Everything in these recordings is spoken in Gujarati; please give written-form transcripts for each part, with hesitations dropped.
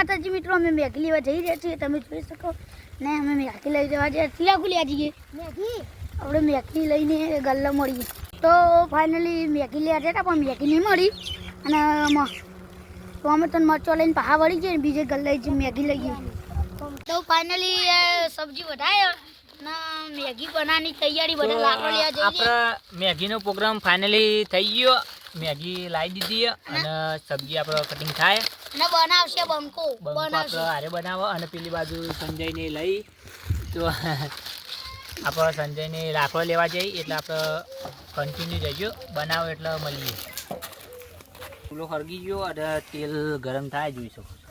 માતાજી મિત્રો, અમે મેગી લેવા જઈ રહ્યા છીએ, તમે જોઈ શકો ને. અમે મેગી લઈ જવા જઈએ, તિલાકુ લેવા જઈએ મેગી. આપણે મેગી લઈને ગલ્લો મળીએ. તો ફાઇનલી મેગી લેવા જતા પણ મેગી નહીં મળી, અને તો અમે તો મરચો લઈને પહા વળી જઈએ ને બીજે ગલ્લે જ મેગી લઈએ. તો ફાઇનલી સબ્જી વધારે ના મેગી બનાવવાની તૈયારી, બધા લાકડો લેવા જઈએ. આપણે મેગીનો પ્રોગ્રામ ફાઇનલી થઈ ગયો. મેગી લાવી દીધી અને સબ્જી આપણે કટિંગ થાય ને બનાવશે બંકો બનાવશે હારે બનાવો. અને પેલી બાજુ સંજયને લઈ તો આપણે સંજયને લાકડો લેવા જઈએ, એટલે આપણે કન્ટિન્યુ જઈજો બનાવો એટલે મળીએ. ચૂલો સળગી ગયો અને તેલ ગરમ થાય જોઈ શકો છો.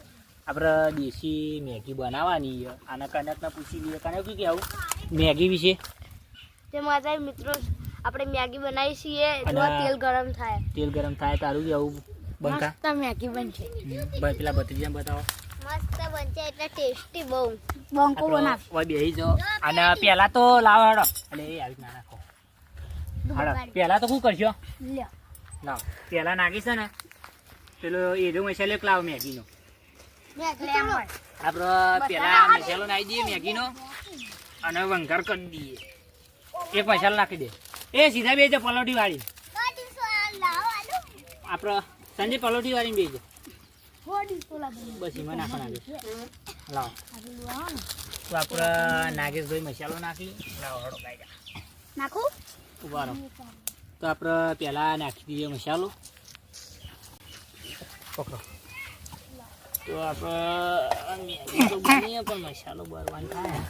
આપણે દેશી મેગી બનાવવાની. આના કનકને પૂછી લઈએ. કનક શું કહેવું મેગી વિશે? તે મારા મિત્રો આપણે મેગી બનાવી છીએ, તેલ ગરમ થાય. તેલ ગરમ થાય તારું કેવું બંકા? મસ્ત મેગી બનશે. પેલા ભત્રીજાને બતાવો. મસ્ત બનશે એટલે ટેસ્ટી બહુ. બંકો બનાવ ઓય બેહી જો. અને પહેલા તો લાવો હડો. એટલે એ આવી ના નાખો હડો. પહેલા તો શું કરશો? લ્યો લાવ. પહેલા નાખીશ ને પેલો એજો મસાલો એક લાવો મેગીનો. આપણે પહેલા મસાલો નાખી દઈએ મેગીનો અને વંઘાર કરી દઈએ. એક મસાલો નાખી દે. એ સીધા બેજો પલોઠી વાળી. આપણે સંજય પલોઠી વાળી બેજો. બસ એમાં નાખો. લાવો. તો આપણે નાગેશભાઈ મસાલો નાખી લાવો હળો કાઢ્યા નાખું ઉભા રહો. તો આપણે પહેલા નાખી દઈએ મસાલો. પકડો. તો આપણે મેગી તો બનીએ પણ મસાલો બરવાનો થાય.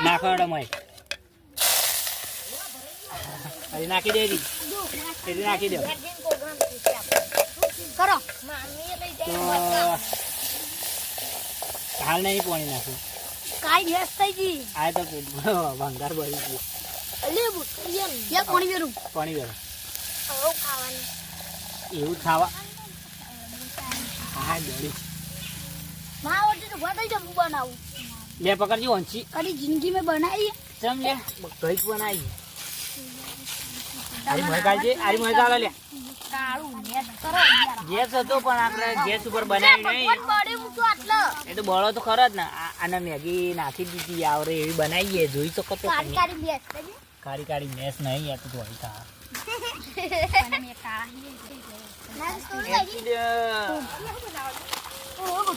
નાખો હળો મય. અરે નાખી દે રી. એટલે નાખી દો કરો. તો હાલ નહીં પાણી નાખું. કાઈ ગેસ થઈ ગઈ. આ તો ભંગાર ભરી ગયો. લેબુ યા પાણી વેરું. પાણી વેરો આવું ખાવાનું. એવું ખાવા. હા જોડી માં ઓટી તો ગોતઈ જ બનાવું. લે પકડજો વંશી. કદી જિંદગી में बनाई ચમ લે કઈક બનાવી. આરી મોય કાજે આરી મોય કાલા લે. કાળું નેટ કરો યાર. ગેસ હતો પણ આપણે ગેસ ઉપર બનાવી નહીં. બડે ઊંચો આટલો. એ તો બળો તો ખરો જ ને. આને મેગી નાખી દીધી આવરે એવી બનાવીએ જોઈ શકો તો. કાળી કાળી મેસ કરી. કાળી કાળી મેસ નહીં આ તો ધોઈ ખા. પણ મે કાળી ના સ્ટોરી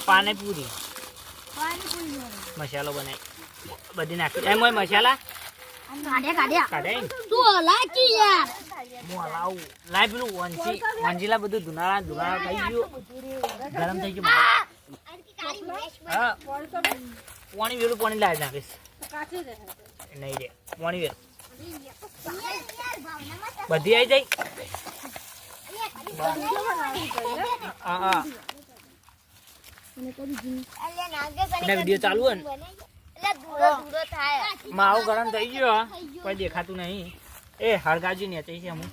પાણીપુરી પાણીપુરી મસાલો બનાવી બધી નાખી. એમ હોય મસાલા કાઢ્યા કાઢે તું લાચી યાર. હું હલાવું. લાય પેલું વંજીલા બધું ધુનાળા થઈ ગયું. ગરમ થઈ ગયું. હા પાણી વેરું પાણી લાવી નાખીશ. નહીં રે પાણી વેરું બધી આવી જાય. હા હા વિડીયો ચાલુ હોય ને માવો ગરમ થઈ ગયો. કોઈ દેખાતું નહીં. એ હળગાજી ને છે હું.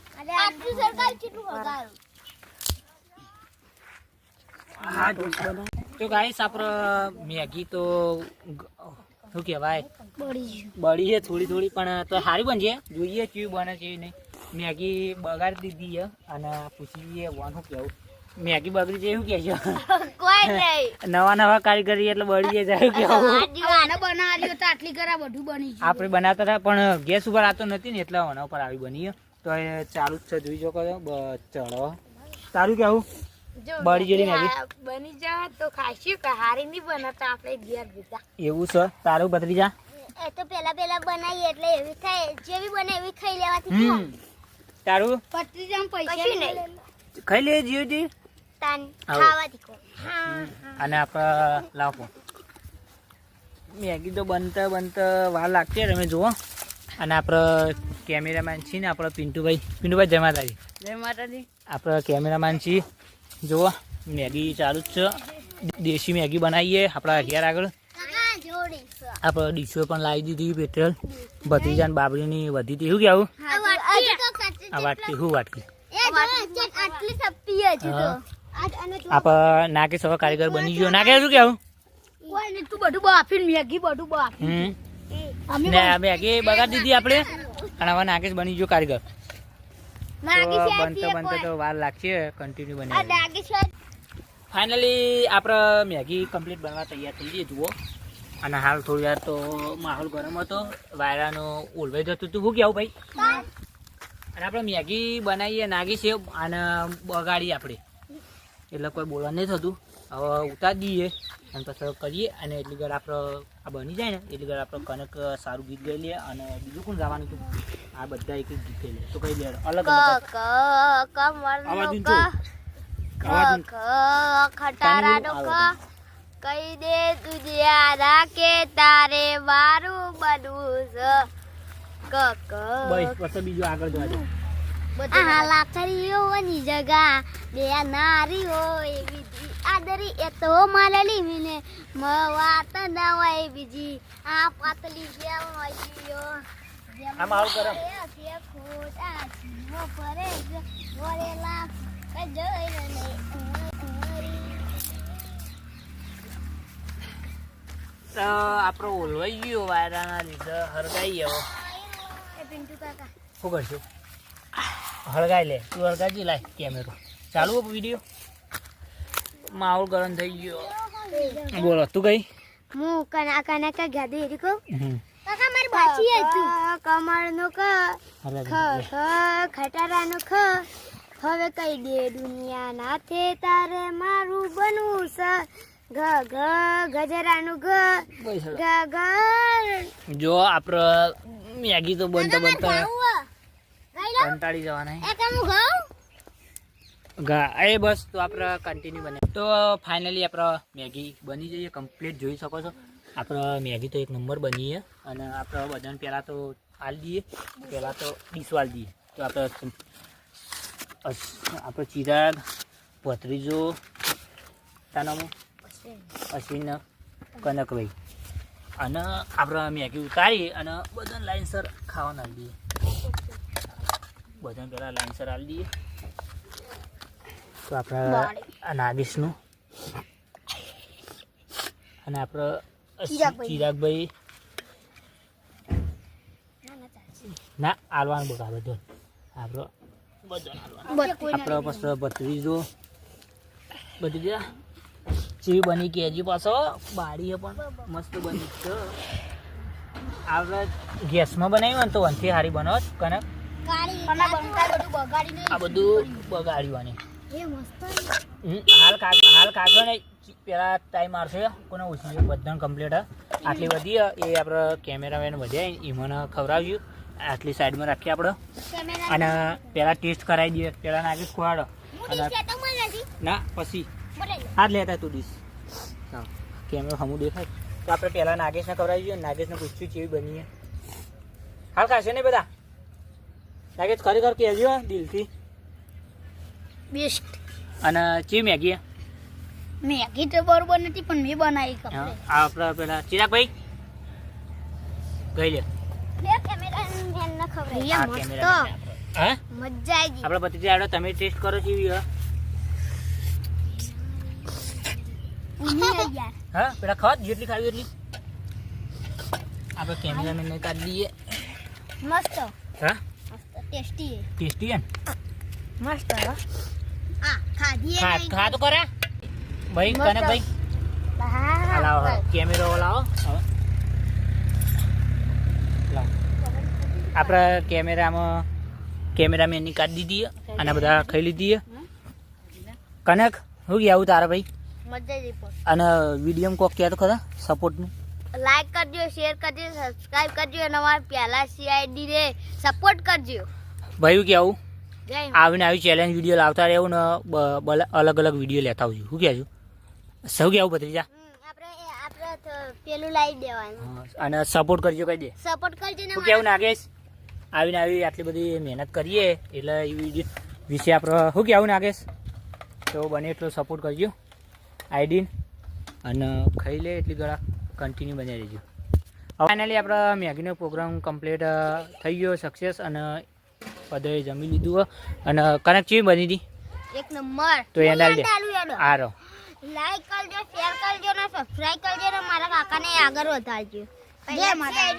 હા તો ગાઈસ આપણે મેગી તો શું કહેવાય બળી છે થોડી થોડી પણ તો સારી બનશે. જોઈએ કેવી બને છે નહીં. મેગી બગાડી દીધી છે અને પૂછીએ શું કેવું મેગી બગડી છે એવું કે છે. કોઈ નહીં. નવા કારીગરી એટલે બળી જાય કેવું. આને બનાવ્યો તો આટલી કરા બધું બની ગયું. આપણે બનાવતા હતા પણ ગેસ ઉપર આતો નથી ને એટલે આના ઉપર આવી બની. તો એ ચાલુ જ છે જોઈ શકો ચડો. તારું કેવું બળી જેલી મેગી બની જાય તો ખાશું કે હારી નહીં બનાવતા આપણે ઘેર બીજા એવું છે. તારું ભત્રીજા એ તો પેલા બનાવી એટલે એવી થાય જેવી બને એવી ખાઈ લેવાથી. તારું ભત્રીજા પૈસા નહીં ખાઈ લે જીઓજી તાન ખાવાથી કો. અને આપણે લાવો મેગી તો બનતા વાર લાગશે તમે જુઓ. અને આપણે કેમેરામેન છીએ ને આપણે પિન્ટુભાઈ જય માતાજી. જય માતાજી. આપણે કેમેરામેન છીએ. જુઓ મેગી ચાલુ જ છે. દેશી મેગી બનાવીએ આપણા ઘેર આગળ. આપણે ડીશો પણ લાવી દીધી પેટ્રોલ. ભત્રીજાને બાબરીની વધી હતી શું કેવું? આ વાટકી શું વાટકી આપણે નાગેશ હવે કારીગર બની ગયો. નાગેશ શું કેવું? તું બધું બાફીને મેગી બધું બાફી મેગી બગાડી દીધી આપણે અને હવે નાગેશ બની ગયો કારીગર. બનતો તો વાર લાગશે કન્ટિન્યુ બની. ફાઇનલી આપણે મેગી કમ્પ્લીટ બનવા તૈયાર થઈ ગઈ જુઓ. અને હાલ થોડી વાર તો માહોલ ગરમ હતો, વાયરાનો ઓલવાઈ જતું હતું. શું કહેવું ભાઈ? અને આપણે મેગી બનાવીએ નાગી છે અને બગાડીએ આપણે, એટલે કોઈ બોલવા નહીં થતું. હવે ઉતારી દઈએ અને પછી કરીએ. અને એટલી ઘર આપણે આ બની જાય ને એટલી ઘર આપણે કનક સારું ગીત ગાઈ લઈએ. અને બીજું કોણ ગાવાનું હતું? આ બધા એક એક ગીત ગાઈ લે તો કઈ લે અલગ કઈ દે તુજિયા કે તારે મારું બનવું છે બસ પછી બીજું આગળ જવા દે. લાકડીઓની જગા બે નારીઓ એવી આદરી એ તો માલલી મિને વાત ના હોય બીજી આ પાતલી જેમ હોય આ માહોલ ગરમ. ખોટા જીવો પરે વરેલા જોઈને તો આપણો ઓલવાઈ ગયો વાયરાના લીધે હરગાઈ ગયો. પિન્ટુ કાકા શું કરશું? હળગાઈ લે તું, હળગાજી લાય કેમેરો ચાલુ વિડીયો. માહોલ ગરમ થઈ ગયો. બોલો તું કઈ હું કના કના કા ગાડી એરી કો કાકા મારી બાચી હતી કમર નો ક ખ ખ ખટારા નો ખ હવે કઈ દે દુનિયા નાથે તારે મારું બનવું છે ગ ગ ગજરાનું ગ ગ ગ જો આપણે મેગી તો બનતા બનતા કંટાળી જવાના એ કામ ગાઉ એ બસ તો આપણે કન્ટિન્યુ બને. તો ફાઇનલી આપણે મેગી બની જઈએ કમ્પ્લીટ. જોઈ શકો છો આપણે મેગી તો એક નંબર બની છે. અને આપણે બધાને પહેલાં તો આલ દઈએ, પહેલાં તો ડીશવાલ દઈએ. તો આપણે ચિરાગ, ભત્રીજો, તાનામો, અશ્વિન, કનકભાઈ અને આપણે મેગી ઉતારી અને બધાને લાઈનસર ખાવાના આલી દઈએ. બધાને પહેલાં લાઈનસર આલી દઈએ. તો આપણે આ નાગેશનું અને આપણે ચિરાગભાઈ ના આલવાનું બગા બધો આપણો બધો આપણે પછી ભત્રીજો બધું જ્યાં ચીવી બની કેજી પાછો બાળી પણ મસ્ત બની છે. આપણે ગેસમાં બનાવ્યું ને તો વનથી સારી બનાવો કનક. આ બધું બગાડ્યું. હાલ કાઢો ને પેલા ટાઈમ મારશે કોને ઓછી બધાને કમ્પ્લીટ. આટલી બધી એ આપણે કેમેરામેન વધ્યા એ મને ખવડાવ્યું. આટલી સાઈડમાં રાખીએ આપણે અને પહેલાં ટેસ્ટ કરાવી દઈએ. પહેલાં નાખીશ ખોવાડો અને ના પછી હાથ લેતા તું ડીશ. હા કેમેરો હમું દેખાય તો આપણે પહેલાં નાગેશને ખવડાવી દઈએ. નાગેશને પૂછ્યું કેવી બની. હાલ ખાશે નહીં બધા? નાગેશ ખરેખર કહેજો દિલથી. બેસ્ટ. અને ચી મેગી મેગી તો બરોબર નથી પણ મેં બનાવી કમ્પ્લીટ. આપણે પેલા ચિરાગભાઈ ગઈ લે બે કેમેરામેન ને ખવડાવી આ મસ્ત કેમેરા હા મજા આવી ગઈ. આપણે બધી આડો તમે ટેસ્ટ કરો છો યાર. હા પેલા ખાવા જેટલી ખાવી એટલી. આપણે કેમેરામેનને કાઢી દઈએ. મસ્ત હા મસ્ત ટેસ્ટી ટેસ્ટી હે મસ્ત આ ખાધી ખા તો કરા ભાઈ કને ભાઈ. હા લાવો કેમેરો લાવો હવે લાવો. આપણે કેમેરામેનની કાઢી દીધી અને બધા ખાઈ લીધી. કનક શું આવું તારા ભાઈ? મજા આવી પણ. અને વિડીયો કોક કહે તો ખરા સપોર્ટનું લાઈક કરજો, શેર કરજો, સબસ્ક્રાઇબ કરજો અને અમારા પહેલા સીઆઈડી ને સપોર્ટ કરજો. ભાઈ કેવું જય આવીને આવી ચેલેન્જ વિડીયો લાવતા રહેવું ને અલગ અલગ વિડીયો લેતા આવજો. શું કહેજો સૌ કેવું ભત્રીજા? આપણે પેલું લાવી દેવાનું અને સપોર્ટ કરજો કહી દે. સપોર્ટ કરજો ને શું કેવું નાગેશ? આવીને આવી આટલી બધી મહેનત કરીએ એટલે એ વિડીયો વિશે આપણે શું કહેવું નાગેશ? તો બને એટલો સપોર્ટ કરજો આઈડીન અને ખાઈ લે એટલી ગળા કન્ટિન્યુ બની રહેજો. ફાઇનલી આપણે મેગીનો પ્રોગ્રામ કમ્પ્લીટ થઈ ગયો સક્સેસ અને બધાએ જમી લીધું. અને કનક ચીવી બની હતી? એક નંબર. તો એને દે આ રહો. લાઈક કરજો, શેર કરજો ને સબસ્ક્રાઇબ કરજો ને મારા કાકાને આગળ વધારજો. જય માતા.